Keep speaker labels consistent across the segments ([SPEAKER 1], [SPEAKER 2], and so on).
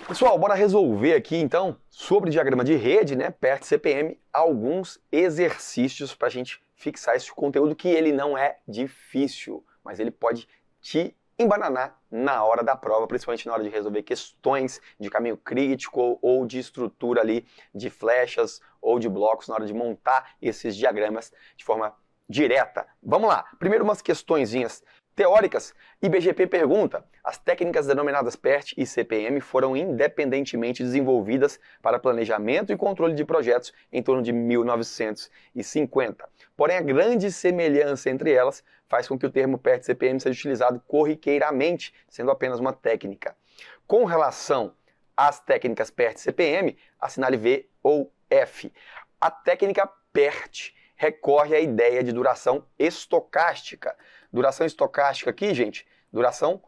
[SPEAKER 1] Pessoal, bora resolver aqui então, sobre diagrama de rede, né, PERT CPM, alguns exercícios para a gente fixar esse conteúdo que ele não é difícil, mas ele pode te embananar na hora da prova, principalmente na hora de resolver questões de caminho crítico ou de estrutura ali de flechas ou de blocos, na hora de montar esses diagramas de forma direta. Vamos lá, primeiro umas questõezinhas teóricas. IBGP pergunta: as técnicas denominadas PERT e CPM foram independentemente desenvolvidas para planejamento e controle de projetos em torno de 1950. Porém, a grande semelhança entre elas faz com que o termo PERT e CPM seja utilizado corriqueiramente, sendo apenas uma técnica. Com relação às técnicas PERT e CPM, assinale V ou F. A técnica PERT recorre à ideia de duração estocástica. Duração estocástica aqui, gente, duração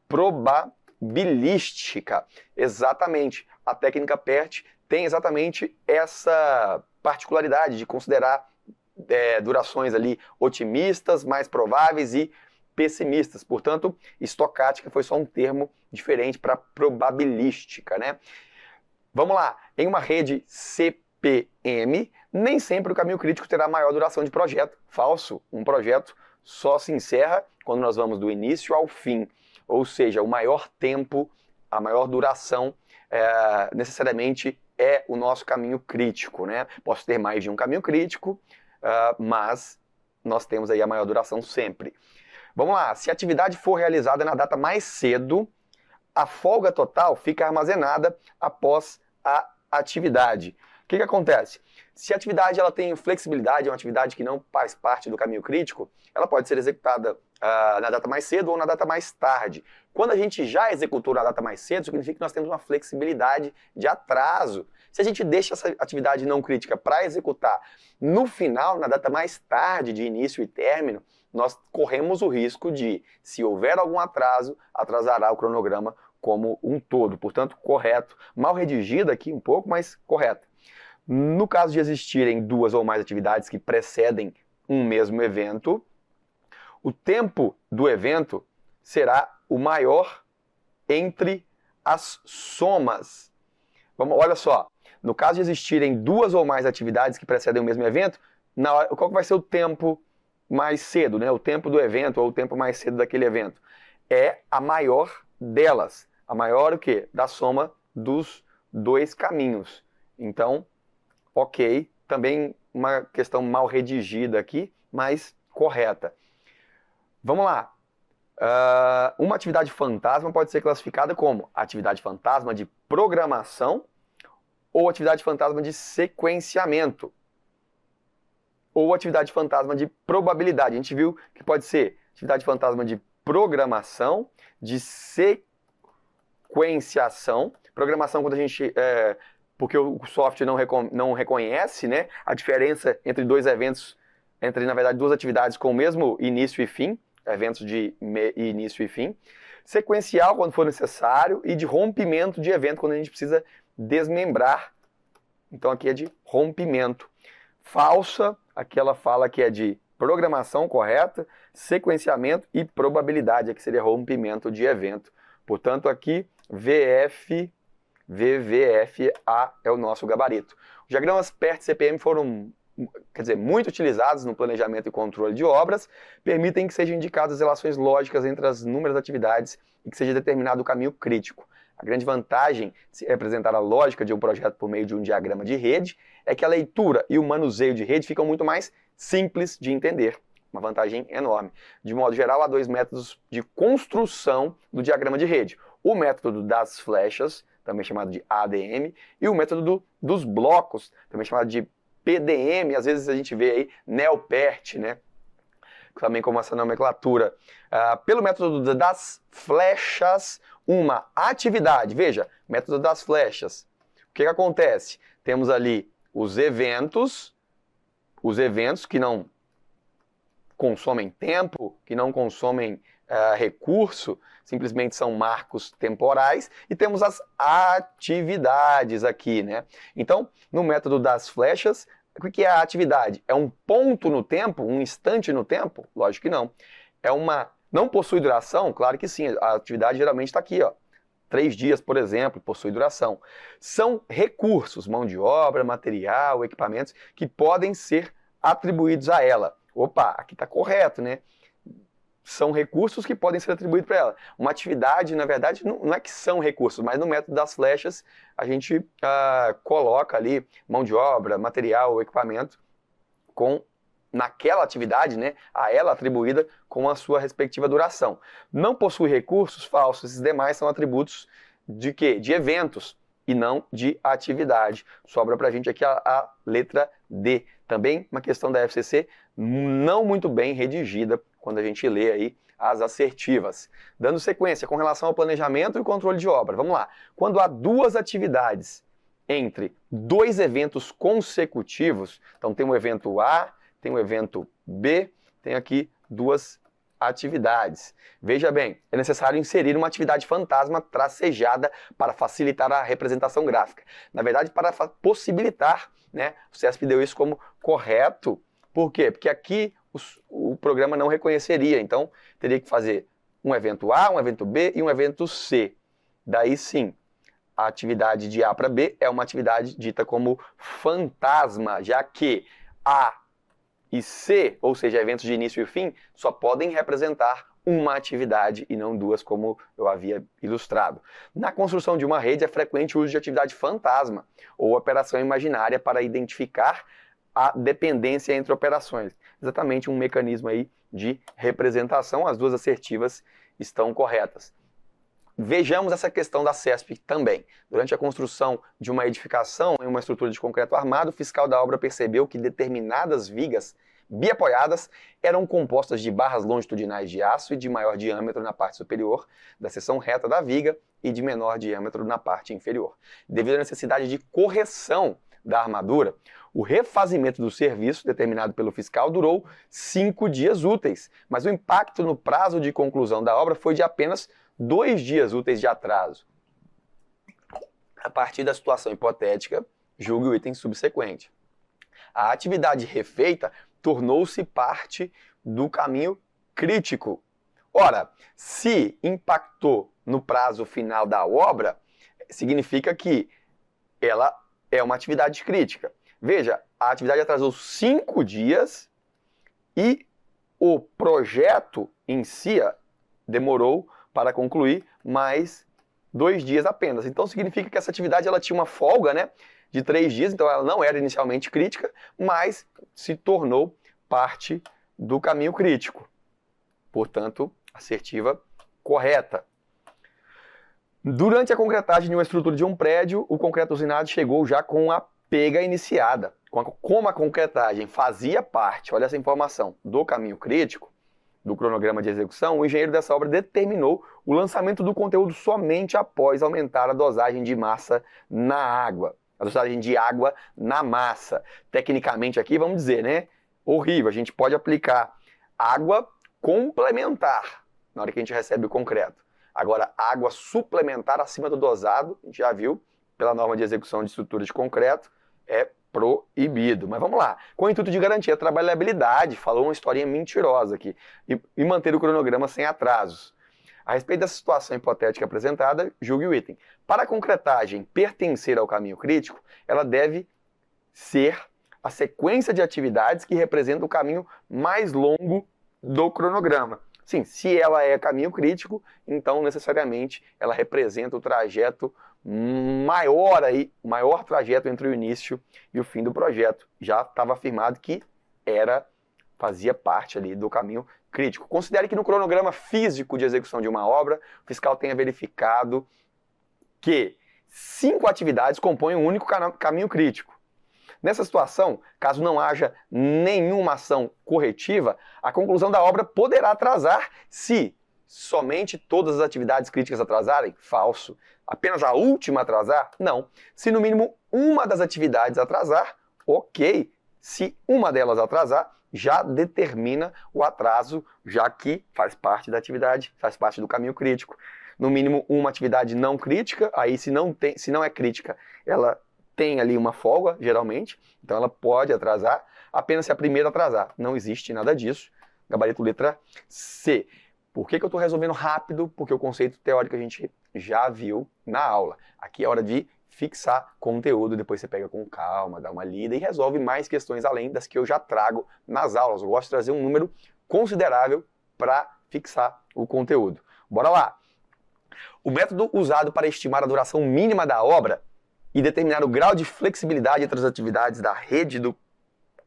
[SPEAKER 1] probabilística. Exatamente. A técnica PERT tem exatamente essa particularidade de considerar durações ali otimistas, mais prováveis e pessimistas. Portanto, estocástica foi só um termo diferente para probabilística, né? Vamos lá. Em uma rede CPM, nem sempre o caminho crítico terá maior duração de projeto. Falso. Um projeto só se encerra quando nós vamos do início ao fim. Ou seja, o maior tempo, a maior duração, necessariamente é o nosso caminho crítico, né? Posso ter mais de um caminho crítico, mas nós temos aí a maior duração sempre. Vamos lá. Se a atividade for realizada na data mais cedo, a folga total fica armazenada após a atividade. O que acontece? Se a atividade ela tem flexibilidade, é uma atividade que não faz parte do caminho crítico, ela pode ser executada na data mais cedo ou na data mais tarde. Quando a gente já executou na data mais cedo, significa que nós temos uma flexibilidade de atraso. Se a gente deixa essa atividade não crítica para executar no final, na data mais tarde de início e término, nós corremos o risco de, se houver algum atraso, atrasará o cronograma como um todo. Portanto, correto. Mal redigida aqui um pouco, mas correto. No caso de existirem duas ou mais atividades que precedem um mesmo evento, o tempo do evento será o maior entre as somas. Olha só, no caso de existirem duas ou mais atividades que precedem o mesmo evento, qual vai ser o tempo mais cedo, né? O tempo do evento ou o tempo mais cedo daquele evento? É a maior delas. A maior o quê? Da soma dos dois caminhos. Então, ok, também uma questão mal redigida aqui, mas correta. Vamos lá. Uma atividade fantasma pode ser classificada como atividade fantasma de programação ou atividade fantasma de sequenciamento ou atividade fantasma de probabilidade. A gente viu que pode ser atividade fantasma de programação, de sequenciação. Programação quando a gente... porque o software não reconhece, né, a diferença entre dois eventos, na verdade, duas atividades com o mesmo início e fim, eventos de início e fim. Sequencial, quando for necessário, e de rompimento de evento, quando a gente precisa desmembrar. Então, aqui é de rompimento. Falsa, aqui ela fala que é de programação correta, sequenciamento e probabilidade, aqui seria rompimento de evento. Portanto, aqui, VVFA é o nosso gabarito. Os diagramas PERT e CPM foram, muito utilizados no planejamento e controle de obras, permitem que sejam indicadas relações lógicas entre as inúmeras atividades e que seja determinado o caminho crítico. A grande vantagem de se representar a lógica de um projeto por meio de um diagrama de rede é que a leitura e o manuseio de rede ficam muito mais simples de entender. Uma vantagem enorme. De modo geral, há dois métodos de construção do diagrama de rede. O método das flechas, também chamado de ADM, e o método dos blocos, também chamado de PDM. Às vezes a gente vê aí NeoPERT, né? Também como essa nomenclatura. Pelo método das flechas, uma atividade. Veja, método das flechas. O que acontece? Temos ali os eventos que não consomem tempo, que não consomem recurso, simplesmente são marcos temporais, e temos as atividades aqui, né? Então, no método das flechas, o que é a atividade? É um ponto no tempo, um instante no tempo? Lógico que não. Não possui duração? Claro que sim, a atividade geralmente está aqui, ó. 3 dias, por exemplo, possui duração. São recursos, mão de obra, material, equipamentos, que podem ser atribuídos a ela. Opa, aqui está correto, né? São recursos que podem ser atribuídos para ela. Uma atividade, na verdade, não é que são recursos, mas no método das flechas, a gente coloca ali mão de obra, material, equipamento, naquela atividade, né, a ela atribuída com a sua respectiva duração. Não possui recursos falsos, esses demais são atributos de quê? De eventos e não de atividade. Sobra para a gente aqui a letra D. Também uma questão da FCC não muito bem redigida quando a gente lê aí as assertivas. Dando sequência com relação ao planejamento e controle de obra. Vamos lá. Quando há 2 atividades entre 2 eventos consecutivos, então tem um evento A, tem um evento B, tem aqui 2 atividades. Veja bem, é necessário inserir uma atividade fantasma tracejada para facilitar a representação gráfica. Na verdade, para possibilitar, né, o CESP deu isso como correto. Por quê? Porque aqui o programa não reconheceria, então teria que fazer um evento A, um evento B e um evento C. Daí sim, a atividade de A para B é uma atividade dita como fantasma, já que A e C, ou seja, eventos de início e fim, só podem representar uma atividade e não 2, como eu havia ilustrado. Na construção de uma rede é frequente o uso de atividade fantasma ou operação imaginária para identificar a dependência entre operações. Exatamente um mecanismo aí de representação, as 2 assertivas estão corretas. Vejamos essa questão da CESP também. Durante a construção de uma edificação em uma estrutura de concreto armado, o fiscal da obra percebeu que determinadas vigas biapoiadas eram compostas de barras longitudinais de aço e de maior diâmetro na parte superior da seção reta da viga e de menor diâmetro na parte inferior. Devido à necessidade de correção da armadura, o refazimento do serviço determinado pelo fiscal durou 5 dias úteis, mas o impacto no prazo de conclusão da obra foi de apenas 2 dias úteis de atraso. A partir da situação hipotética, julgue o item subsequente. A atividade refeita tornou-se parte do caminho crítico. Ora, se impactou no prazo final da obra, significa que ela é uma atividade crítica. Veja, a atividade atrasou 5 dias e o projeto em si demorou para concluir mais 2 dias apenas. Então significa que essa atividade ela tinha uma folga, né, de 3 dias, então ela não era inicialmente crítica, mas se tornou parte do caminho crítico. Portanto, assertiva correta. Durante a concretagem de uma estrutura de um prédio, o concreto usinado chegou já com a pega iniciada. Como a concretagem fazia parte, olha essa informação, do caminho crítico, do cronograma de execução, o engenheiro dessa obra determinou o lançamento do conteúdo somente após aumentar a dosagem de massa na água. A dosagem de água na massa. Tecnicamente aqui, vamos dizer, né? Horrível. A gente pode aplicar água complementar na hora que a gente recebe o concreto. Agora, água suplementar acima do dosado, a gente já viu, pela norma de execução de estrutura de concreto, é proibido. Mas vamos lá. Com o intuito de garantir a trabalhabilidade, falou uma historinha mentirosa aqui, e manter o cronograma sem atrasos. A respeito dessa situação hipotética apresentada, julgue o item. Para a concretagem pertencer ao caminho crítico, ela deve ser a sequência de atividades que representa o caminho mais longo do cronograma. Sim, se ela é caminho crítico, então necessariamente ela representa o trajeto maior aí, o maior trajeto entre o início e o fim do projeto. Já estava afirmado que fazia parte ali do caminho crítico. Considere que no cronograma físico de execução de uma obra, o fiscal tenha verificado que 5 atividades compõem um único caminho crítico. Nessa situação, caso não haja nenhuma ação corretiva, a conclusão da obra poderá atrasar se somente todas as atividades críticas atrasarem? Falso. Apenas a última atrasar? Não. Se no mínimo uma das atividades atrasar, ok. Se uma delas atrasar, já determina o atraso, já que faz parte da atividade, faz parte do caminho crítico. No mínimo uma atividade não crítica, aí se não é crítica, ela tem ali uma folga, geralmente, então ela pode atrasar, apenas se a primeira atrasar. Não existe nada disso. Gabarito letra C. Por que eu estou resolvendo rápido? Porque o conceito teórico a gente já viu na aula. Aqui é hora de fixar conteúdo, depois você pega com calma, dá uma lida e resolve mais questões além das que eu já trago nas aulas. Eu gosto de trazer um número considerável para fixar o conteúdo. Bora lá! O método usado para estimar a duração mínima da obra e determinar o grau de flexibilidade entre as atividades da rede do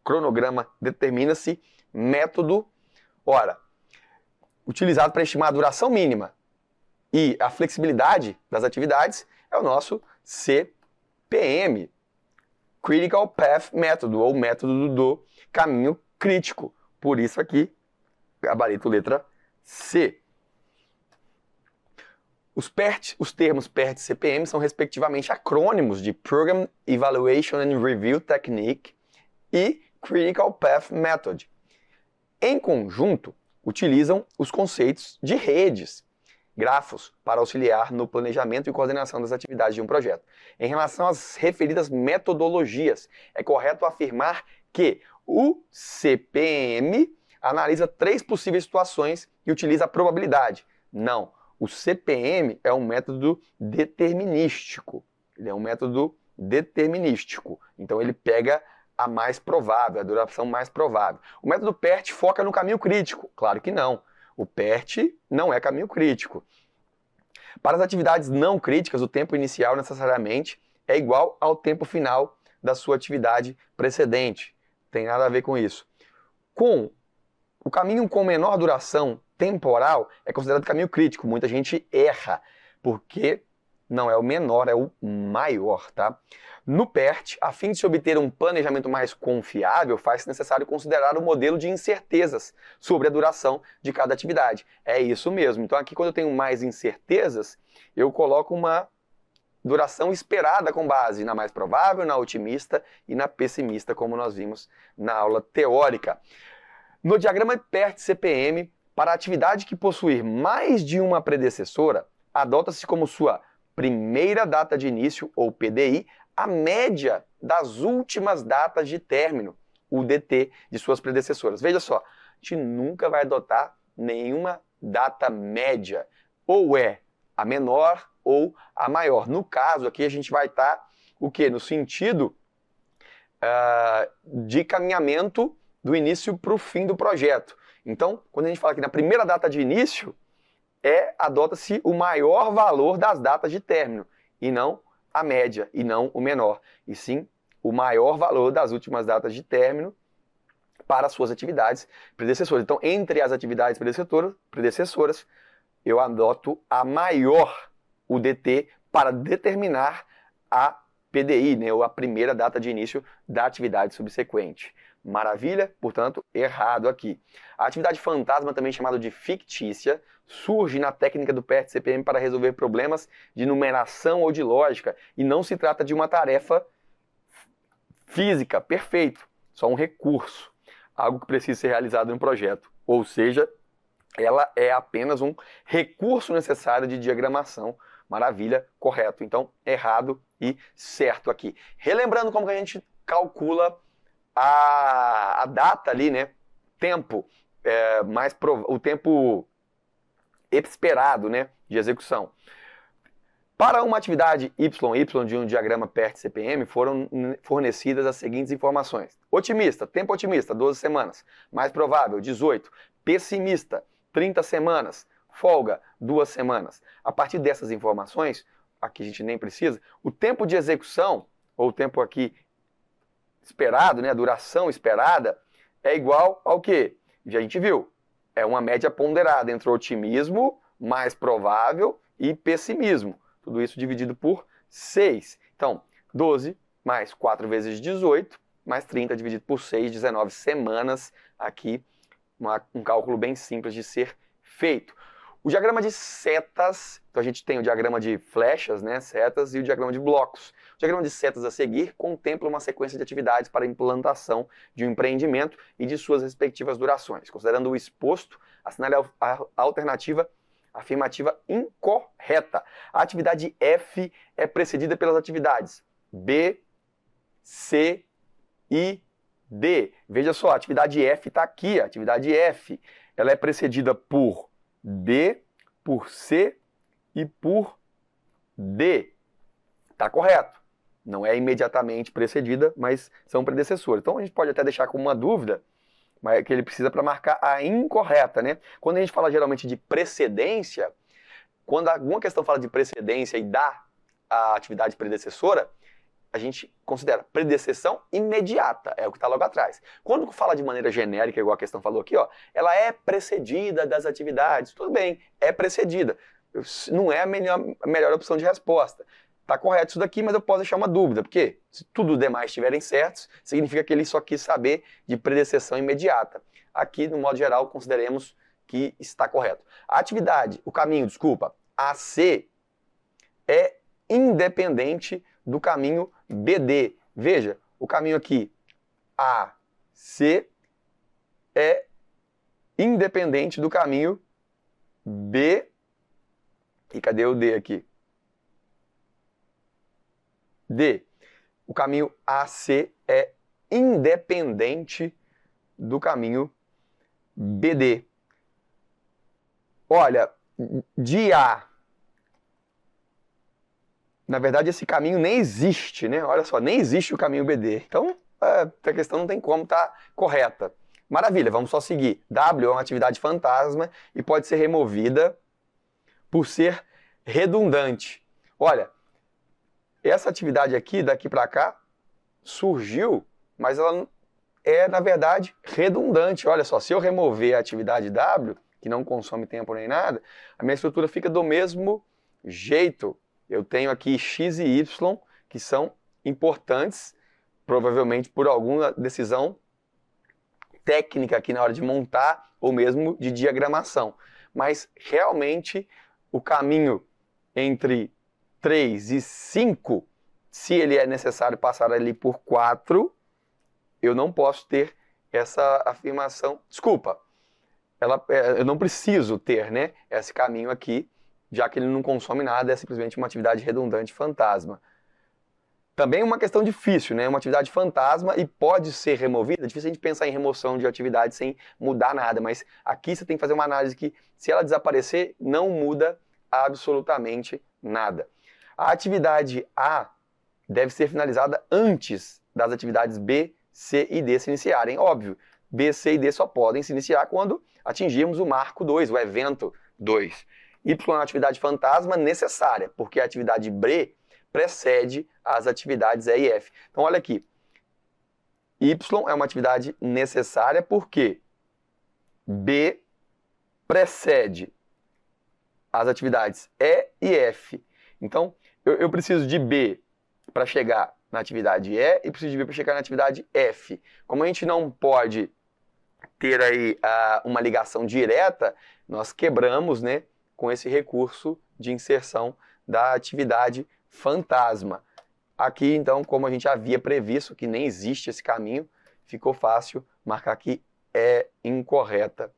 [SPEAKER 1] cronograma determina-se método, utilizado para estimar a duração mínima e a flexibilidade das atividades é o nosso CPM, Critical Path Method, ou método do caminho crítico. Por isso aqui, gabarito letra C. Os termos PERT e CPM são respectivamente acrônimos de Program Evaluation and Review Technique e Critical Path Method. Em conjunto, utilizam os conceitos de redes, grafos, para auxiliar no planejamento e coordenação das atividades de um projeto. Em relação às referidas metodologias, é correto afirmar que o CPM analisa 3 possíveis situações e utiliza a probabilidade. Não. O CPM é um método determinístico. Ele é um método determinístico. Então ele pega a mais provável, a duração mais provável. O método PERT foca no caminho crítico. Claro que não. O PERT não é caminho crítico. Para as atividades não críticas, o tempo inicial necessariamente é igual ao tempo final da sua atividade precedente. Tem nada a ver com isso. O caminho com menor duração temporal é considerado caminho crítico. Muita gente erra, porque não é o menor, é o maior, tá? No PERT, a fim de se obter um planejamento mais confiável, faz-se necessário considerar o modelo de incertezas sobre a duração de cada atividade. É isso mesmo. Então aqui, quando eu tenho mais incertezas, eu coloco uma duração esperada com base na mais provável, na otimista e na pessimista, como nós vimos na aula teórica. No diagrama PERT-CPM, para a atividade que possuir mais de uma predecessora, adota-se como sua primeira data de início, ou PDI, a média das últimas datas de término, o DT, de suas predecessoras. Veja só, a gente nunca vai adotar nenhuma data média, ou é a menor ou a maior. No caso aqui a gente vai estar o quê? No sentido de caminhamento do início para o fim do projeto. Então, quando a gente fala que na primeira data de início, adota-se o maior valor das datas de término, e não a média, e não o menor, e sim o maior valor das últimas datas de término para as suas atividades predecessoras. Então, entre as atividades predecessoras, eu adoto a maior, o DT, para determinar a PDI, né, ou a primeira data de início da atividade subsequente. Maravilha? Portanto, errado aqui. A atividade fantasma, também chamada de fictícia, surge na técnica do PERT-CPM para resolver problemas de numeração ou de lógica, e não se trata de uma tarefa física, perfeito, só um recurso, algo que precisa ser realizado no projeto. Ou seja, ela é apenas um recurso necessário de diagramação. Maravilha, correto. Então, errado e certo aqui. Relembrando como que a gente calcula a data ali, né? Tempo, o tempo esperado, né, de execução. Para uma atividade YY de um diagrama PERT-CPM, foram fornecidas as seguintes informações. Otimista, tempo otimista, 12 semanas. Mais provável, 18. Pessimista, 30 semanas. Folga, 2 semanas. A partir dessas informações, aqui a gente nem precisa, o tempo de execução, ou o tempo aqui esperado, né, a duração esperada, é igual ao quê? Já a gente viu, é uma média ponderada entre otimismo, mais provável, e pessimismo. Tudo isso dividido por 6. Então, 12 mais 4 vezes 18, mais 30 dividido por 6, 19 semanas. Aqui, um cálculo bem simples de ser feito. O diagrama de setas, então a gente tem o diagrama de flechas, né, setas, e o diagrama de blocos. O diagrama de setas a seguir contempla uma sequência de atividades para a implantação de um empreendimento e de suas respectivas durações. Considerando o exposto, assinale a alternativa afirmativa incorreta. A atividade F é precedida pelas atividades B, C e D. Veja só, a atividade F está aqui, a atividade F. Ela é precedida por B, por C e por D, está correto. Não é imediatamente precedida, mas são predecessores. Então a gente pode até deixar com uma dúvida, mas que ele precisa para marcar a incorreta, né? Quando a gente fala geralmente de precedência, quando alguma questão fala de precedência e dá a atividade predecessora, a gente considera predecessão imediata, é o que está logo atrás. Quando fala de maneira genérica, igual a questão falou aqui, ó, ela é precedida das atividades. Tudo bem, é precedida. Não é a melhor opção de resposta. Está correto isso daqui, mas eu posso deixar uma dúvida, porque se tudo demais estiverem certos, significa que ele só quis saber de predecessão imediata. Aqui, no modo geral, consideremos que está correto. A atividade, o caminho, desculpa, AC é independente do caminho BD. Veja, o caminho aqui AC é independente do caminho B. E cadê o D aqui? D. O caminho AC é independente do caminho BD. Olha, de A, na verdade esse caminho nem existe, né? Olha só, nem existe o caminho BD. Então, a questão não tem como estar correta. Maravilha, vamos só seguir. W é uma atividade fantasma e pode ser removida por ser redundante. Olha, essa atividade aqui, daqui para cá, surgiu, mas ela é, na verdade, redundante. Olha só, se eu remover a atividade W, que não consome tempo nem nada, a minha estrutura fica do mesmo jeito. Eu tenho aqui X e Y, que são importantes, provavelmente por alguma decisão técnica aqui na hora de montar, ou mesmo de diagramação. Mas, realmente, o caminho entre 3 e 5, se ele é necessário passar ali por 4, eu não posso ter essa afirmação. Desculpa, eu não preciso ter, né, esse caminho aqui, já que ele não consome nada, é simplesmente uma atividade redundante fantasma. Também uma questão difícil, né? Uma atividade fantasma e pode ser removida. É difícil a gente pensar em remoção de atividade sem mudar nada, mas aqui você tem que fazer uma análise que, se ela desaparecer, não muda absolutamente nada. A atividade A deve ser finalizada antes das atividades B, C e D se iniciarem. Óbvio, B, C e D só podem se iniciar quando atingirmos o marco 2, o evento 2. Y é uma atividade fantasma necessária, porque a atividade B precede as atividades E e F. Então, olha aqui. Y é uma atividade necessária porque B precede as atividades E e F. Então, eu preciso de B para chegar na atividade E e preciso de B para chegar na atividade F. Como a gente não pode ter aí uma ligação direta, nós quebramos, né, com esse recurso de inserção da atividade fantasma. Aqui, então, como a gente havia previsto que nem existe esse caminho, ficou fácil marcar que é incorreta.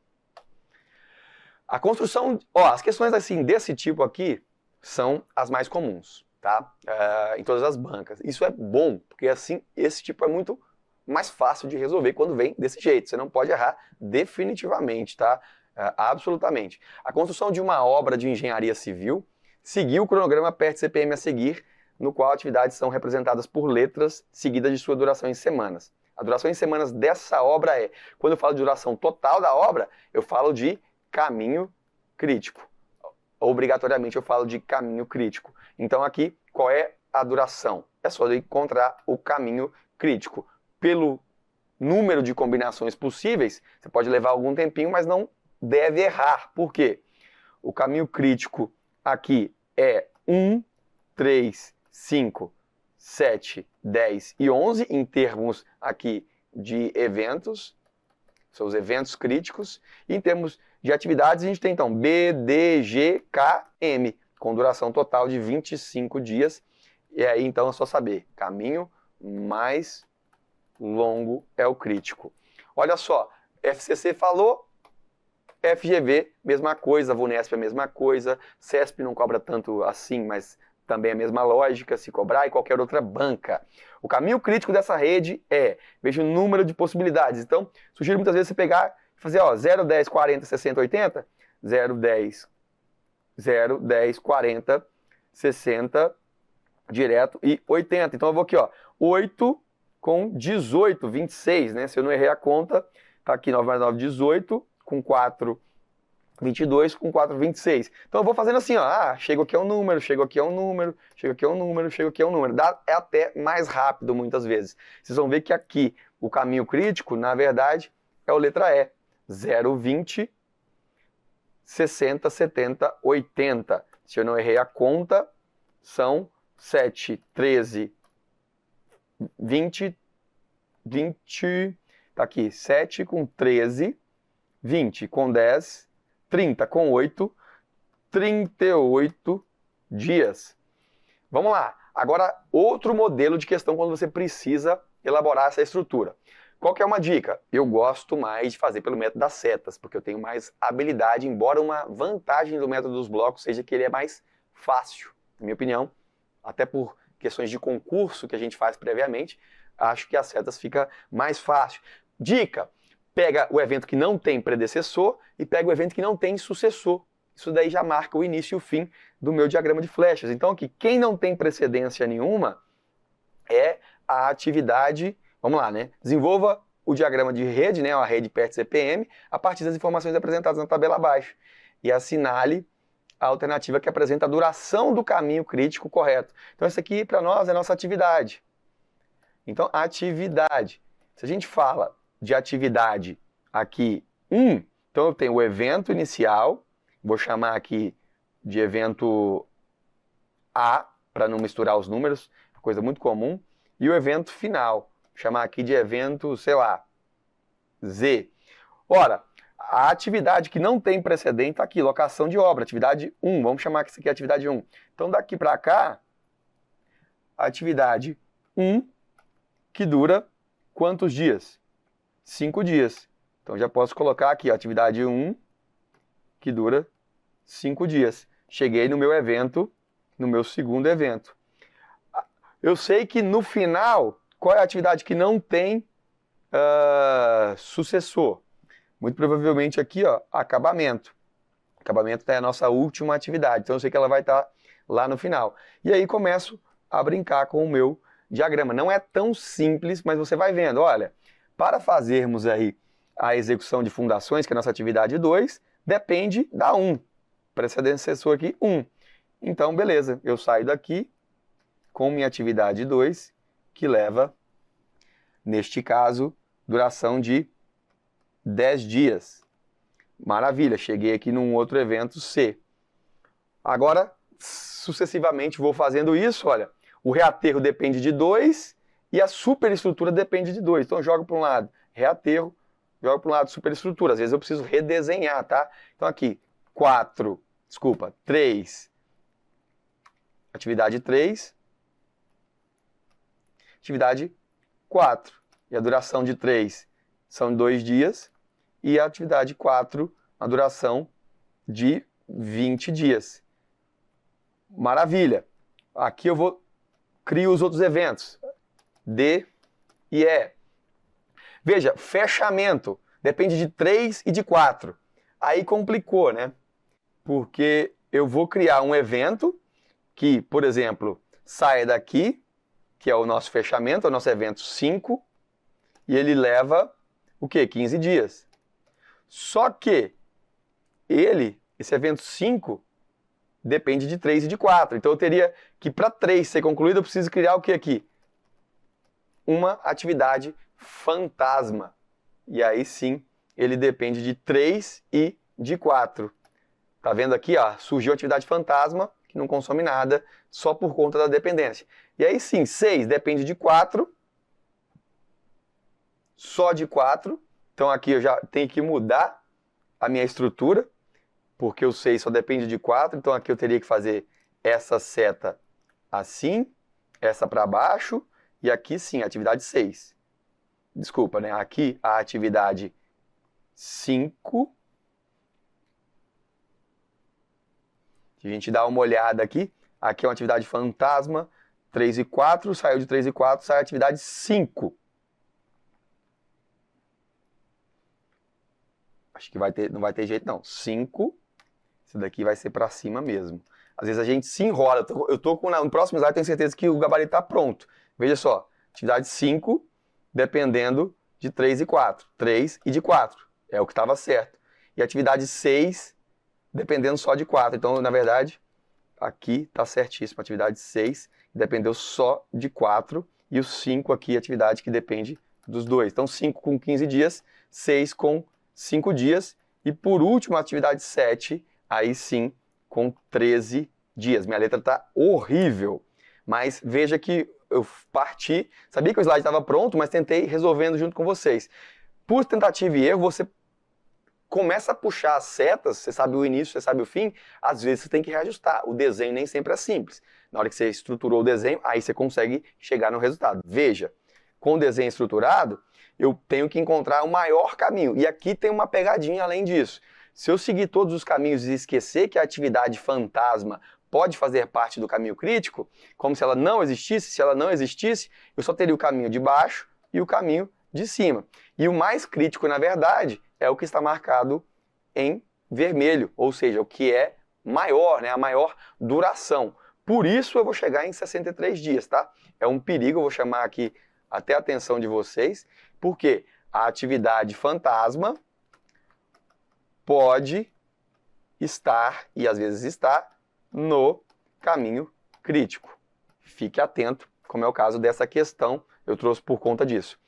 [SPEAKER 1] A construção, as questões assim desse tipo aqui são as mais comuns, tá? Em todas as bancas. Isso é bom, porque assim esse tipo é muito mais fácil de resolver quando vem desse jeito. Você não pode errar definitivamente, tá? Absolutamente. A construção de uma obra de engenharia civil seguiu o cronograma PERT CPM a seguir, no qual atividades são representadas por letras seguidas de sua duração em semanas. A duração em semanas dessa obra é, quando eu falo de duração total da obra, eu falo de caminho crítico. Obrigatoriamente eu falo de caminho crítico. Então aqui, qual é a duração? É só eu encontrar o caminho crítico. Pelo número de combinações possíveis, você pode levar algum tempinho, mas não deve errar. Por quê? O caminho crítico aqui é 1, 3, 5, 7, 10 e 11, em termos aqui de eventos, são os eventos críticos, e em termos de atividades, a gente tem então B, D, G, K, M, com duração total de 25 dias, e aí então é só saber, caminho mais longo é o crítico. Olha só, FCC falou, FGV, mesma coisa, VUNESP é a mesma coisa, CESP não cobra tanto assim, mas também é a mesma lógica, se cobrar, e qualquer outra banca. O caminho crítico dessa rede é, veja o número de possibilidades. Então, sugiro muitas vezes você pegar e fazer 0, 10, 40, 60, 80, 0, 10, 0, 10, 40, 60 direto e 80. Então eu vou aqui, ó, 8 com 18, 26, né? Se eu não errei a conta, tá aqui 9 mais 9, 18, com 4, 22, com 4, 26. Então eu vou fazendo assim, ó, chego aqui a um número, chego aqui a um número, chego aqui a um número, chego aqui a um número. É até mais rápido muitas vezes. Vocês vão ver que aqui o caminho crítico, na verdade, é a letra E. 0, 20, 60, 70, 80. Se eu não errei a conta, são 7, 13, 20, tá aqui, 7 com 13, 20 com 10, 30 com 8, 38 dias. Vamos lá. Agora, outro modelo de questão quando você precisa elaborar essa estrutura. Qual que é uma dica? Eu gosto mais de fazer pelo método das setas, porque eu tenho mais habilidade, embora uma vantagem do método dos blocos seja que ele é mais fácil, na minha opinião, até por questões de concurso que a gente faz previamente, acho que as setas fica mais fácil. Dica, pega o evento que não tem predecessor e pega o evento que não tem sucessor. Isso daí já marca o início e o fim do meu diagrama de flechas. Então aqui, quem não tem precedência nenhuma é a atividade, vamos lá, né? Desenvolva o diagrama de rede, né? A rede PERT CPM, a partir das informações apresentadas na tabela abaixo. E assinale a alternativa que apresenta a duração do caminho crítico correto. Então isso aqui para nós é a nossa atividade. Então, atividade. Se a gente fala de atividade aqui 1, então eu tenho o evento inicial, vou chamar aqui de evento A, para não misturar os números, coisa muito comum, e o evento final, vou chamar aqui de evento, sei lá, Z. Ora, a atividade que não tem precedente está aqui, locação de obra, atividade 1, vamos chamar que isso aqui é atividade 1. Então, daqui para cá, atividade 1, que dura quantos dias? 5 dias. Então já posso colocar aqui, ó, atividade 1, que dura 5 dias. Cheguei no meu evento, no meu segundo evento. Eu sei que no final, qual é a atividade que não tem sucessor? Muito provavelmente aqui, ó, acabamento. Acabamento é a nossa última atividade, então eu sei que ela vai estar lá no final. E aí começo a brincar com o meu diagrama. Não é tão simples, mas você vai vendo. Olha, para fazermos aí a execução de fundações, que é a nossa atividade 2, depende da 1. Predecessor aqui, 1. Então, beleza, eu saio daqui com minha atividade 2, que leva, neste caso, duração de 10 dias. Maravilha, cheguei aqui num outro evento C. Agora, sucessivamente, vou fazendo isso, olha. O reaterro depende de 2 e a superestrutura depende de 2. Então, eu jogo para um lado reaterro, jogo para um lado superestrutura. Às vezes eu preciso redesenhar, tá? Então, aqui, 3. Atividade 3. Atividade 4. E a duração de 3 são 2 dias. E a atividade 4, a duração de 20 dias. Maravilha. Aqui eu crio os outros eventos. D e E. Veja, fechamento. Depende de 3 e de 4. Aí complicou, né? Porque eu vou criar um evento que, por exemplo, saia daqui, que é o nosso fechamento, é o nosso evento 5, e ele leva o quê? 15 dias. Só que esse evento 5, depende de 3 e de 4. Então eu teria que, para 3 ser concluído, eu preciso criar o que aqui? Uma atividade fantasma. E aí sim, ele depende de 3 e de 4. Tá vendo aqui, ó, surgiu a atividade fantasma, que não consome nada, só por conta da dependência. E aí sim, 6 depende de 4, só de 4. Então aqui eu já tenho que mudar a minha estrutura, porque o 6 só depende de 4, então aqui eu teria que fazer essa seta assim, essa para baixo, e aqui sim, atividade 6. Desculpa, né? Aqui a atividade 5. A gente dá uma olhada aqui. Aqui é uma atividade fantasma, 3 e 4, saiu de 3 e 4, sai a atividade 5. Acho que não vai ter jeito não. 5, esse daqui vai ser para cima mesmo. Às vezes a gente se enrola. Eu tô no próximo slide, tenho certeza que o gabarito está pronto. Veja só, atividade 5, dependendo de 3 e 4. 3 e de 4, é o que estava certo. E atividade 6, dependendo só de 4. Então, na verdade, aqui está certíssimo. Atividade 6 dependeu só de 4. E o 5 aqui, atividade que depende dos 2. Então, 5 com 15 dias, 6 com 5 dias. E por último, a atividade 7, aí sim, com 13 dias. Minha letra está horrível. Mas veja que eu parti, sabia que o slide estava pronto, mas tentei resolvendo junto com vocês. Por tentativa e erro, você começa a puxar as setas, você sabe o início, você sabe o fim, às vezes você tem que reajustar. O desenho nem sempre é simples. Na hora que você estruturou o desenho, aí você consegue chegar no resultado. Veja, com o desenho estruturado, eu tenho que encontrar o maior caminho. E aqui tem uma pegadinha além disso. Se eu seguir todos os caminhos e esquecer que a atividade fantasma pode fazer parte do caminho crítico, como se ela não existisse, se ela não existisse, eu só teria o caminho de baixo e o caminho de cima. E o mais crítico, na verdade, é o que está marcado em vermelho, ou seja, o que é maior, né, a maior duração. Por isso eu vou chegar em 63 dias, tá? É um perigo, eu vou chamar aqui até a atenção de vocês, porque a atividade fantasma pode estar, e às vezes está, no caminho crítico. Fique atento, como é o caso dessa questão, eu trouxe por conta disso.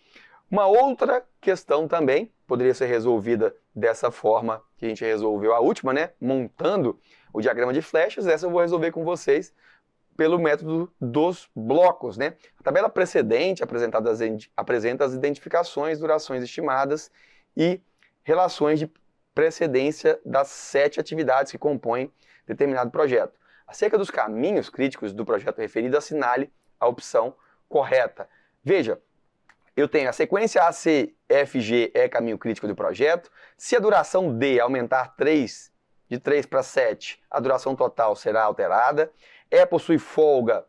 [SPEAKER 1] Uma outra questão também poderia ser resolvida dessa forma que a gente resolveu a última, né? Montando o diagrama de flechas. Essa eu vou resolver com vocês pelo método dos blocos, né? A tabela precedente apresenta as identificações, durações estimadas e relações de precedência das 7 atividades que compõem determinado projeto. Acerca dos caminhos críticos do projeto referido, assinale a opção correta. Veja, eu tenho a sequência A, C, F, G é caminho crítico do projeto. Se a duração D aumentar de 3 para 7, a duração total será alterada. E possui folga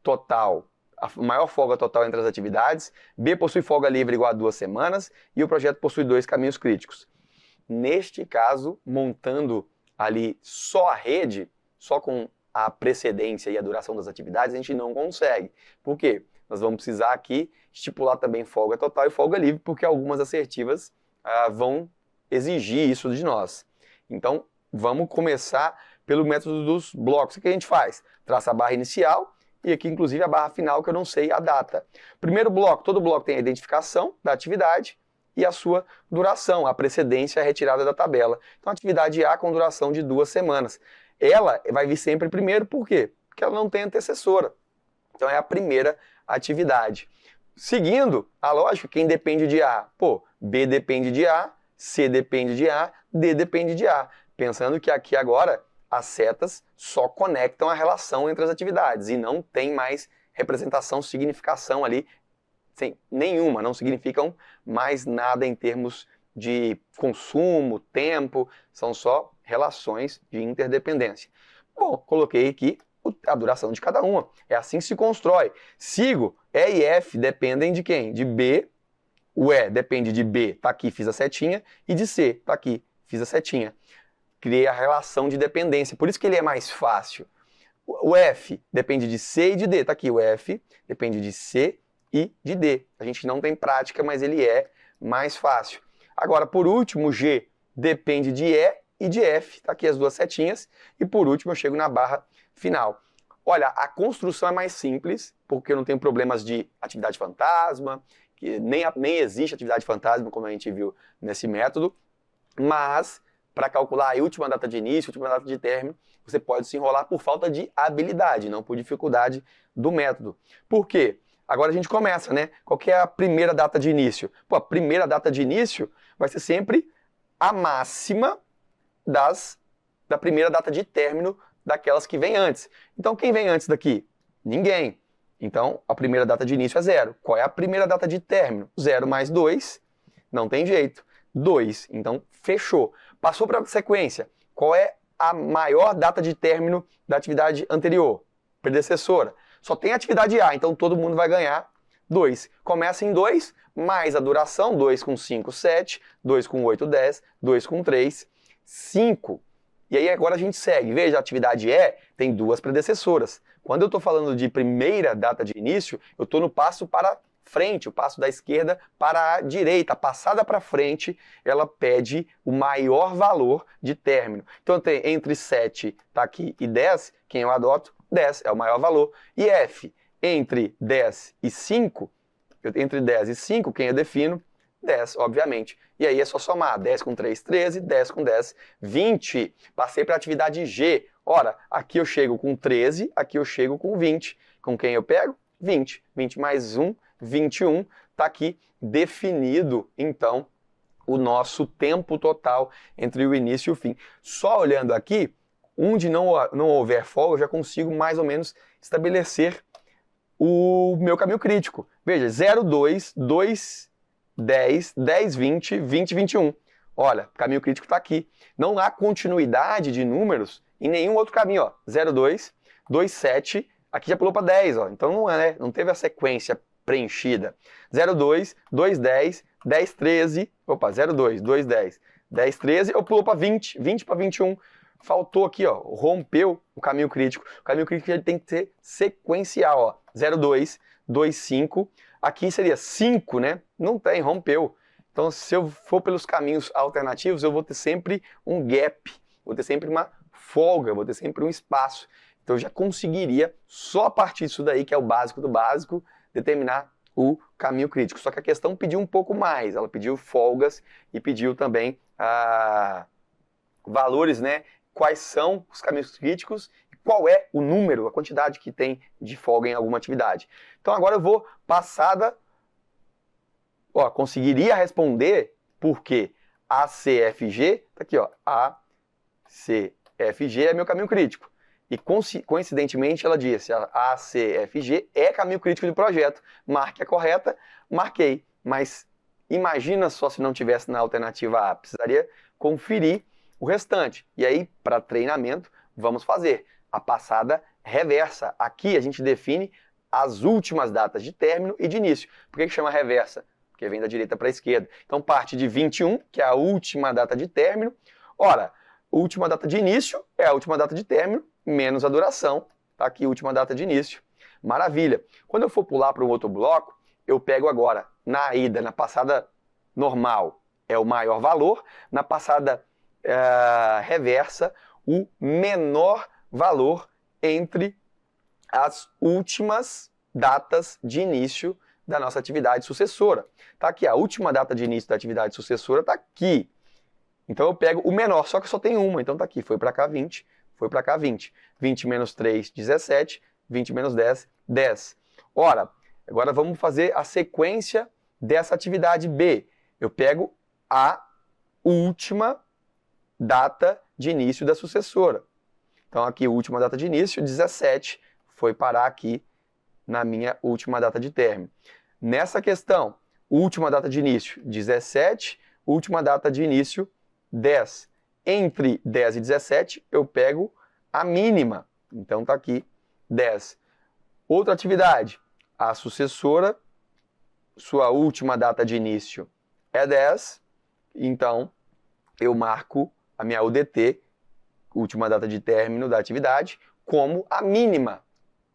[SPEAKER 1] total, a maior folga total entre as atividades. B possui folga livre igual a 2 semanas. E o projeto possui 2 caminhos críticos. Neste caso, montando ali só a rede, só com a precedência e a duração das atividades, a gente não consegue. Por quê? Nós vamos precisar aqui estipular também folga total e folga livre, porque algumas assertivas vão exigir isso de nós. Então, vamos começar pelo método dos blocos. O que a gente faz? Traça a barra inicial e aqui, inclusive, a barra final, que eu não sei a data. Primeiro bloco, todo bloco tem a identificação da atividade e a sua duração, a precedência, a retirada da tabela. Então, a atividade A com duração de 2 semanas. Ela vai vir sempre primeiro, por quê? Porque ela não tem antecessora. Então, é a primeira atividade. Seguindo a lógica, quem depende de A? Pô, B depende de A, C depende de A, D depende de A. Pensando que aqui agora as setas só conectam a relação entre as atividades e não tem mais representação, significação ali, sem nenhuma, não significam mais nada em termos de consumo, tempo, são só relações de interdependência. Bom, coloquei aqui a duração de cada uma. É assim que se constrói. Sigo, E e F dependem de quem? De B. O E depende de B, tá aqui, fiz a setinha. E de C, tá aqui, fiz a setinha. Criei a relação de dependência. Por isso que ele é mais fácil. O F depende de C e de D. Tá aqui, o F depende de C e de D. A gente não tem prática, mas ele é mais fácil. Agora, por último, o G depende de E e de F. Tá aqui as duas setinhas. E por último, eu chego na barra final. Olha, a construção é mais simples, porque eu não tenho problemas de atividade fantasma, que nem existe atividade fantasma, como a gente viu nesse método, mas para calcular a última data de início, última data de término, você pode se enrolar por falta de habilidade, não por dificuldade do método. Por quê? Agora a gente começa, né? Qual que é a primeira data de início? Pô, a primeira data de início vai ser sempre a máxima da primeira data de término daquelas que vêm antes. Então, quem vem antes daqui? Ninguém. Então, a primeira data de início é 0. Qual é a primeira data de término? 0 mais 2, não tem jeito. 2, então fechou. Passou para a sequência. Qual é a maior data de término da atividade anterior? Predecessora. Só tem atividade A, então todo mundo vai ganhar 2. Começa em 2, mais a duração, 2 com 5, 7, 2 com 8, 10, 2 com 3, 5. E aí agora a gente segue. Veja, a atividade E tem duas predecessoras. Quando eu estou falando de primeira data de início, eu estou no passo para frente, o passo da esquerda para a direita. A passada para frente, ela pede o maior valor de término. Então tem entre 7 tá aqui, e 10, quem eu adoto? 10 é o maior valor. E F, entre 10 e 5, entre 10 e 5, quem eu defino? 10, obviamente. E aí é só somar. 10 com 3, 13, 10 com 10, 20. Passei para a atividade G. Ora, aqui eu chego com 13, aqui eu chego com 20. Com quem eu pego? 20. 20 mais 1, 21. Está aqui definido, então, o nosso tempo total entre o início e o fim. Só olhando aqui, onde não houver folga, eu já consigo mais ou menos estabelecer o meu caminho crítico. Veja, 0, 2, 2, 10, 10, 20, 20, 21. Olha, o caminho crítico está aqui. Não há continuidade de números em nenhum outro caminho. Ó. 0, 2, 2, 7, aqui já pulou para 10. Ó. Então não teve a sequência preenchida. 0, 2, 2, 10, 10, 13. Opa, 0, 2, 2, 10, 10, 13. Eu pulo para 20, 20 para 21. Faltou aqui, ó, rompeu o caminho crítico. O caminho crítico ele tem que ser sequencial. Ó. 0, 2, 2, 5. Aqui seria 5, né? Não tem, rompeu. Então, se eu for pelos caminhos alternativos, eu vou ter sempre um gap, vou ter sempre uma folga, vou ter sempre um espaço. Então, eu já conseguiria, só a partir disso daí, que é o básico do básico, determinar o caminho crítico. Só que a questão pediu um pouco mais. Ela pediu folgas e pediu também valores, né? Quais são os caminhos críticos e qual é o número, a quantidade que tem de folga em alguma atividade. Então agora eu vou passada, ó, conseguiria responder porque ACFG, tá aqui, ó, ACFG é meu caminho crítico. E coincidentemente ela disse, a ACFG é caminho crítico do projeto. Marque a correta, marquei. Mas imagina só se não tivesse na alternativa A, precisaria conferir o restante. E aí, para treinamento, vamos fazer a passada reversa. Aqui a gente define as últimas datas de término e de início. Por que chama reversa? Porque vem da direita para a esquerda. Então parte de 21, que é a última data de término. Ora, a última data de início é a última data de término, menos a duração. Tá aqui, última data de início. Maravilha. Quando eu for pular para um outro bloco, eu pego agora, na ida, na passada normal, é o maior valor. Na passada reversa, o menor valor entre as últimas datas de início da nossa atividade sucessora. Tá aqui, a última data de início da atividade sucessora está aqui. Então eu pego o menor, só que só tem uma, então tá aqui, foi para cá 20, foi para cá 20. 20 menos 3, 17, 20 menos 10, 10. Ora, agora vamos fazer a sequência dessa atividade B. Eu pego a última data de início da sucessora. Então aqui, última data de início, 17, foi parar aqui na minha última data de término. Nessa questão, última data de início, 17, última data de início, 10. Entre 10 e 17, eu pego a mínima. Então tá aqui, 10. Outra atividade, a sucessora, sua última data de início é 10, então eu marco a minha UDT, última data de término da atividade, como a mínima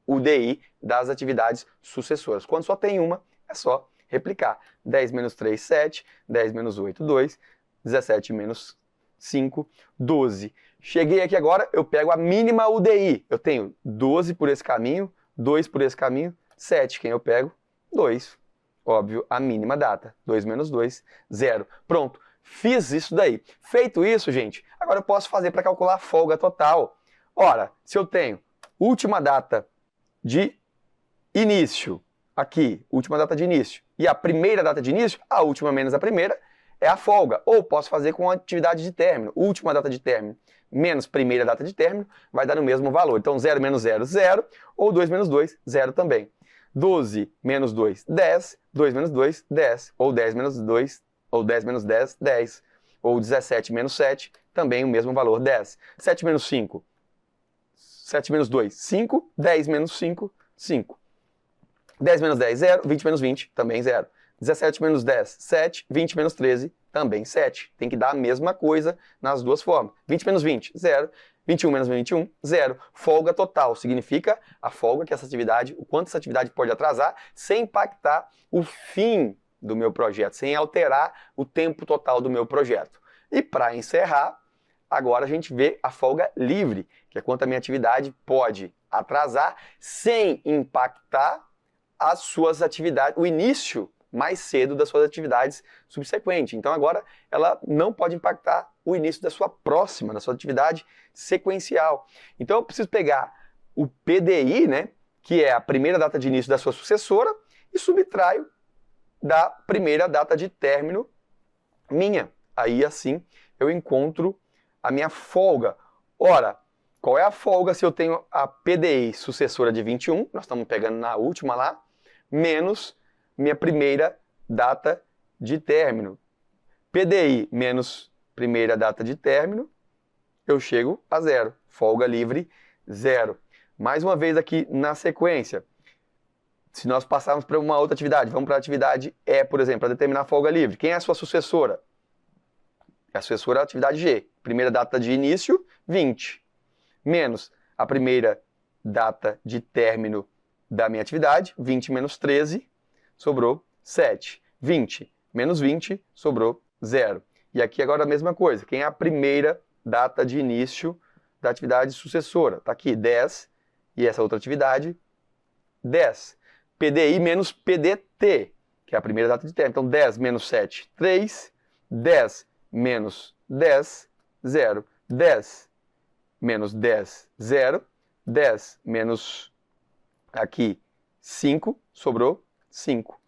[SPEAKER 1] UDI das atividades sucessoras. Quando só tem uma, é só replicar. 10 menos 3, 7, 10 menos 8, 2, 17 menos 5, 12. Cheguei aqui agora, eu pego a mínima UDI. Eu tenho 12 por esse caminho, 2 por esse caminho, 7. Quem eu pego? 2. Óbvio, a mínima data. 2 menos 2, 0. Pronto. Fiz isso daí. Feito isso, gente, agora eu posso fazer para calcular a folga total. Ora, se eu tenho última data de início, aqui, última data de início, e a primeira data de início, a última menos a primeira, é a folga. Ou posso fazer com a atividade de término. Última data de término menos primeira data de término vai dar o mesmo valor. Então 0 menos 0, 0, ou 2 menos 2, 0 também. 12 menos 2, 10, 2 menos 2, 10, ou 10 menos 2, ou 10 menos 10, 10. Ou 17 menos 7, também o mesmo valor, 10. 7 menos 5, 7 menos 2, 5. 10 menos 5, 5. 10 menos 10, 0. 20 menos 20, também 0. 17 menos 10, 7. 20 menos 13, Também 7. Tem que dar a mesma coisa nas duas formas. 20 menos 20, 0. 21 menos 21, 0. Folga total significa a folga que essa atividade, o quanto essa atividade pode atrasar sem impactar o fim do meu projeto, sem alterar o tempo total do meu projeto. E para encerrar, agora a gente vê a folga livre, que é quanto a minha atividade pode atrasar sem impactar as suas atividades, o início mais cedo das suas atividades subsequentes. Então agora ela não pode impactar o início da sua próxima, da sua atividade sequencial. Então eu preciso pegar o PDI, né, que é a primeira data de início da sua sucessora, e subtraio da primeira data de término minha. Aí assim eu encontro a minha folga. Ora, qual é a folga se eu tenho a PDI sucessora de 21, nós estamos pegando na última lá, menos minha primeira data de término. PDI menos primeira data de término, eu chego a 0. Folga livre, 0. Mais uma vez aqui na sequência. Se nós passarmos para uma outra atividade, vamos para a atividade E, por exemplo, para determinar a folga livre. Quem é a sua sucessora? A sucessora é a atividade G. Primeira data de início, 20. Menos a primeira data de término da minha atividade, 20 menos 13, sobrou 7. 20 menos 20, sobrou 0. E aqui agora a mesma coisa. Quem é a primeira data de início da atividade sucessora? Está aqui, 10. E essa outra atividade, 10. PDI menos PDT, que é a primeira data de término. Então, 10 menos 7, 3. 10 menos 10, 0. 10 menos 10, 0. 10 menos aqui 5, sobrou 5.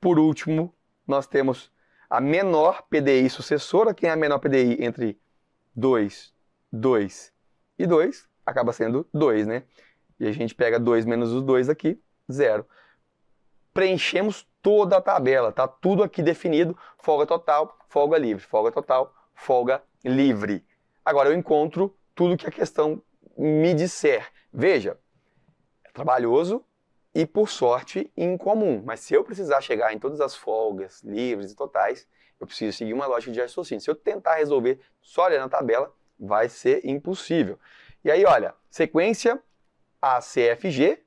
[SPEAKER 1] Por último, nós temos a menor PDI sucessora. Quem é a menor PDI entre 2, 2 e 2? Acaba sendo 2, né? E a gente pega 2 menos os 2 aqui, 0. Preenchemos toda a tabela, tá tudo aqui definido, folga total, folga livre, folga total, folga livre. Agora eu encontro tudo que a questão me disser. Veja, é trabalhoso e, por sorte, incomum. Mas se eu precisar chegar em todas as folgas livres e totais, eu preciso seguir uma lógica de raciocínio. Se eu tentar resolver só olhando a tabela, vai ser impossível. E aí, olha, sequência ACFG,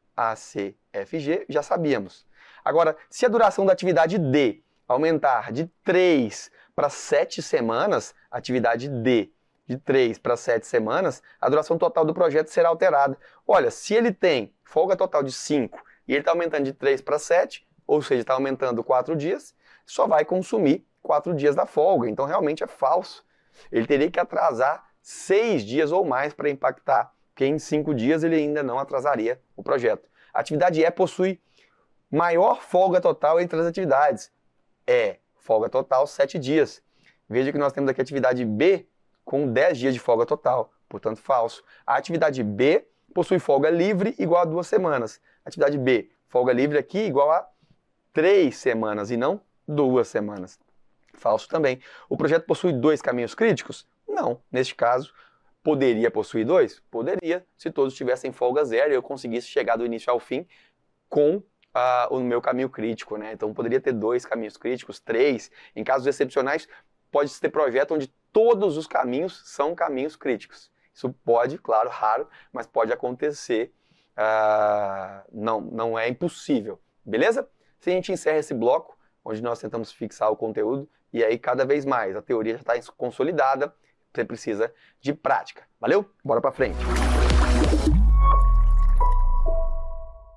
[SPEAKER 1] já sabíamos. Agora, se a duração da atividade D aumentar de 3 para 7 semanas, atividade D, de 3 para 7 semanas, a duração total do projeto será alterada. Olha, se ele tem folga total de 5 e ele está aumentando de 3 para 7, ou seja, está aumentando 4 dias, só vai consumir 4 dias da folga. Então, realmente é falso. Ele teria que atrasar 6 dias ou mais para impactar, porque em 5 dias ele ainda não atrasaria o projeto. A atividade E possui maior folga total entre as atividades. Folga total 7 dias. Veja que nós temos aqui a atividade B com 10 dias de folga total, portanto falso. A atividade B possui folga livre igual a 2 semanas. Atividade B, folga livre aqui igual a 3 semanas e não 2 semanas. Falso também. O projeto possui 2 caminhos críticos? Não. Neste caso, poderia possuir 2? Poderia, se todos tivessem folga 0 e eu conseguisse chegar do início ao fim com o meu caminho crítico, né? Então poderia ter 2 caminhos críticos, 3. Em casos excepcionais, pode ter projeto onde todos os caminhos são caminhos críticos. Isso pode, claro, raro, mas pode acontecer. Não é impossível, beleza? Se a gente encerra esse bloco, onde nós tentamos fixar o conteúdo, e aí cada vez mais a teoria já está consolidada, você precisa de prática. Valeu? Bora pra frente!